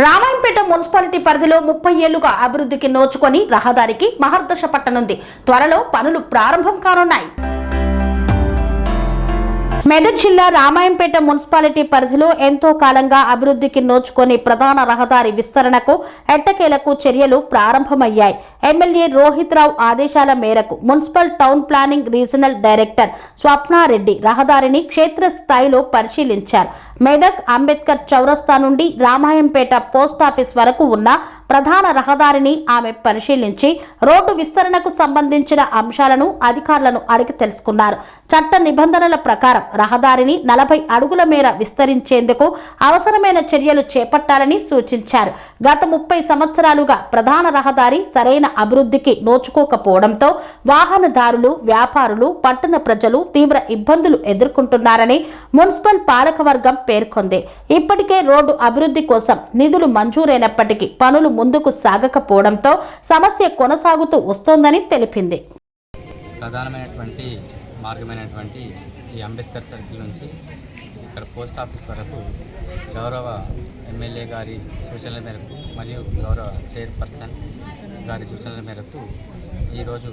Ramayampet municipality పరిధిలో 30 ఏళ్లుగా అభివృద్ధికి నోచుకొని రహదారికి మహర్దశ పట్టనుంది. త్వరలో పనులు ప్రారంభం కానున్నాయి. మెదక్ జిల్లా రామాయంపేట మున్సిపాలిటీ పరిధిలో ఎంతో కాలంగా అభివృద్ధికి నోచుకొని ప్రధాన రహదారి విస్తరణకు ఎట్టకేలకు చర్యలు ప్రారంభమయ్యాయి. ఎమ్మెల్యే రోహిత్ రావు ఆదేశాల మేరకు municipal town planning regional director Swapna Reddy రహదారిని క్షేత్రస్థాయిలో పరిశీలించారు. మెదక్ అంబేద్కర్ చౌరస్తా నుండి రామాయంపేట పోస్టాఫీస్ వరకు ఉన్న ప్రధాన రహదారిని ఆమె పరిశీలించి రోడ్డు విస్తరణకు సంబంధించిన అంశాలను అధికారులను అడిగి తెలుసుకున్నారు. చట్ట నిబంధనల ప్రకారం రహదారిని 40 అడుగుల మేర విస్తరించేందుకు అవసరమైన చర్యలు చేపట్టాలని సూచించారు. గత 30 సంవత్సరాలుగా ప్రధాన రహదారి సరైన అభివృద్ధికి నోచుకోకపోవడంతో వాహనదారులు, వ్యాపారులు, పట్టణ ప్రజలు తీవ్ర ఇబ్బందులు ఎదుర్కొంటున్నారని మున్సిపల్ పాలకవర్గం పేర్కొంది. ఇప్పటికే రోడ్డు అభివృద్ధి కోసం నిధులు మంజూరైనప్పటికీ పనులు ముందుకు సాగకపోవడంతో సమస్య కొనసాగుతూ వస్తోందని తెలిపింది. ప్రధానమైనటువంటి మార్గమైనటువంటి ఈ అంబేద్కర్ సర్కిల్ నుంచి ఇక్కడ పోస్ట్ ఆఫీస్ వరకు గౌరవ ఎమ్మెల్యే గారి సూచనల మేరకు మరియు గౌరవ చైర్పర్సన్ గారి సూచనల మేరకు ఈరోజు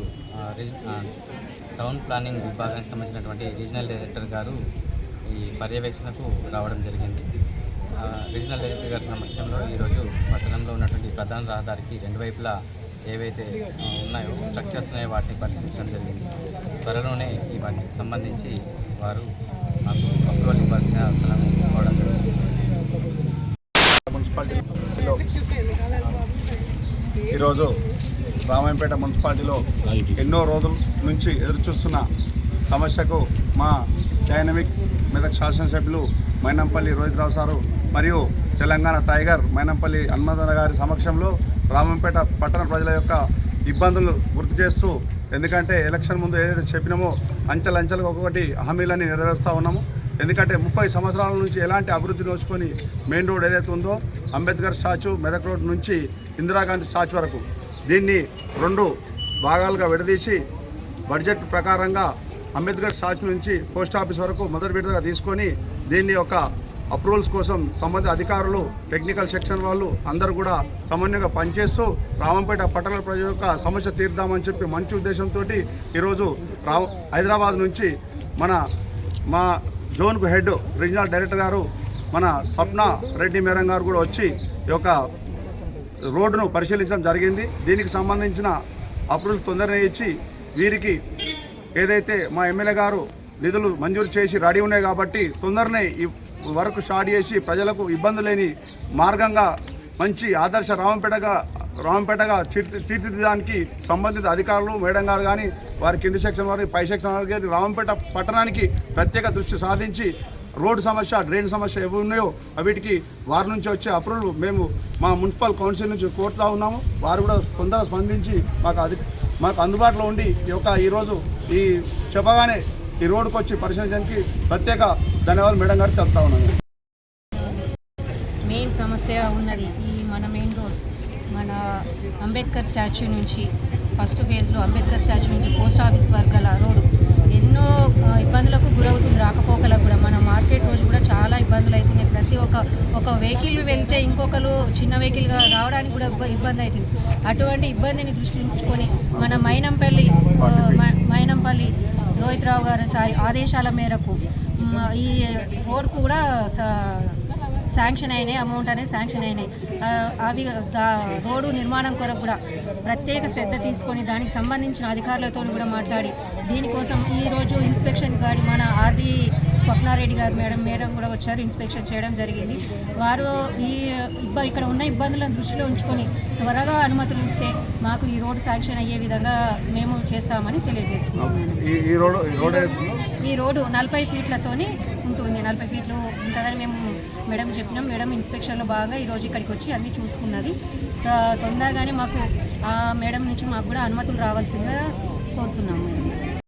టౌన్ ప్లానింగ్ విభాగానికి సంబంధించినటువంటి రీజనల్ డైరెక్టర్ గారు ఈ పర్యవేక్షణకు రావడం జరిగింది. రీజనల్ డైరెక్టర్ గారి సమక్షంలో ఈరోజు పట్టణంలో ఉన్నటువంటి ప్రధాన రహదారికి రెండు వైపులా ఏవైతే ఉన్నాయో స్ట్రక్చర్స్ ఉన్నాయో వాటిని పరిశీలించడం జరిగింది. త్వరలోనే వాటికి సంబంధించి వారు మాకు అప్రూవల్ ఇవ్వాల్సిన తలను ఇవ్వడం జరుగుతుంది. మున్సిపాలిటీలో ఈరోజు రామాయంపేట మున్సిపాలిటీలో ఎన్నో రోజుల నుంచి ఎదురుచూస్తున్న సమస్యకు మా డైనమిక్ మెదక్ శాసనసభ్యులు మైనంపల్లి రోహిత్ రావు సారు మరియు తెలంగాణ టైగర్ మైనంపల్లి హనుమంతన్న గారి సమక్షంలో రామాయంపేట పట్టణ ప్రజల యొక్క ఇబ్బందులు గుర్తు చేస్తూ, ఎందుకంటే ఎలక్షన్ ముందు ఏదైతే చెప్పినామో అంచెలంచెలుగా ఒక్కొక్కటి హామీలని నెరవేరుస్తూ ఉన్నాము. ఎందుకంటే 30 సంవత్సరాల నుంచి ఎలాంటి అభివృద్ధి నోచుకొని మెయిన్ రోడ్ ఏదైతే ఉందో అంబేద్కర్ స్టాచ్యూ మెదక్ రోడ్ నుంచి ఇందిరాగాంధీ స్టాచ్యూ వరకు దీన్ని 2 భాగాలుగా విడదీసి బడ్జెట్ ప్రకారంగా అంబేద్కర్ స్టాచ్యూ నుంచి పోస్ట్ ఆఫీస్ వరకు మొదటి విడతగా తీసుకొని దీన్ని ఒక అప్రూవల్స్ కోసం సంబంధిత అధికారులు, టెక్నికల్ సెక్షన్ వాళ్ళు అందరూ కూడా సమన్వయంగా పనిచేస్తూ రామంపేట పట్టణ ప్రజల యొక్క సమస్య తీర్దామని చెప్పి మంచి ఉద్దేశంతో ఈరోజు హైదరాబాద్ నుంచి మా జోన్కు హెడ్ రీజనల్ డైరెక్టర్ గారు మన స్వప్న రెడ్డి మేడం గారు కూడా వచ్చి ఈ యొక్క రోడ్డును పరిశీలించడం జరిగింది. దీనికి సంబంధించిన అప్రూవల్ తొందరగా ఇచ్చి వీరికి ఏదైతే మా ఎమ్మెల్యే గారు నిధులు మంజూరు చేసి రెడీ ఉన్నాయి కాబట్టి తొందరనే ఈ వర్క్ స్టార్ట్ చేసి ప్రజలకు ఇబ్బంది లేని మార్గంగా మంచి ఆదర్శ రామంపేటగా తీర్చిదిద్దడానికి సంబంధిత అధికారులు మేడం గారు కానీ వారి కింది సెక్షన్ వారి పై సెక్షన్ వారికి కానీ రామంపేట పట్టణానికి ప్రత్యేక దృష్టి సాధించి రోడ్డు సమస్య, డ్రైన్ సమస్య ఏవి ఉన్నాయో వీటికి వారి నుంచి వచ్చే అప్రూవల్ మేము మా మున్సిపల్ కౌన్సిల్ నుంచి కోరుతూ ఉన్నాము. వారు కూడా తొందరగా స్పందించి మాకు అందుబాటులో ఉండి ఈరోజు ఈ చెప్పగానే ఈ రోడ్డుకు వచ్చి పరిశీలించడానికి ప్రత్యేక ధన్యవాదాలు మేడం గారికి చెప్తా ఉన్నాను. మెయిన్ సమస్య ఉన్నది మన మెయిన్ రోడ్, మన అంబేద్కర్ స్టాచ్యూ నుంచి ఫస్ట్ ఫేజ్లో అంబేద్కర్ స్టాచ్యూ నుంచి పోస్ట్ ఆఫీస్ వరకు రోడ్డు ఎన్నో ఇబ్బందులకు గురవుతుంది. రాకపోకలకు కూడా మన మార్కెట్ రోజు కూడా చాలా ఇబ్బందులు అవుతున్నాయి. ప్రతి ఒక వెహికల్ వెళ్తే ఇంకొకరు చిన్న వెహికల్గా రావడానికి కూడా ఇబ్బంది అవుతుంది. అటువంటి ఇబ్బందిని దృష్టిలో ఉంచుకొని మన మైనంపల్లి రోహిత్ రావు గారి ఆదేశాల మేరకు ఈ రోడ్కు కూడా శాంక్షన్ అయినాయి, అమౌంట్ అనేది శాంక్షన్ అయినాయి. అవి రోడ్డు నిర్మాణం కొరకు కూడా ప్రత్యేక శ్రద్ధ తీసుకొని దానికి సంబంధించిన అధికారులతో కూడా మాట్లాడి దీనికోసం ఈరోజు ఇన్స్పెక్షన్ గాడి మన ఆర్డీ స్వప్నారెడ్డి గారు మేడం కూడా వచ్చారు, ఇన్స్పెక్షన్ చేయడం జరిగింది. వారు ఇక్కడ ఉన్న ఇబ్బందులను దృష్టిలో ఉంచుకొని త్వరగా అనుమతులు ఇస్తే మాకు ఈ రోడ్డు శాంక్షన్ అయ్యే విధంగా మేము చేస్తామని తెలియజేసుకున్నాం. ఈ రోడ్డు 40 ఫీట్లతోనే ఉంటుంది, 40 ఫీట్లు ఉంటుందని మేము మేడం చెప్పినాం. మేడం ఇన్స్పెక్షన్లో భాగంగా ఈరోజు ఇక్కడికి వచ్చి అన్నీ చూసుకున్నది. తొందరగానే మాకు మేడం నుంచి మాకు కూడా అనుమతులు రావాల్సిందిగా కోరుతున్నాము.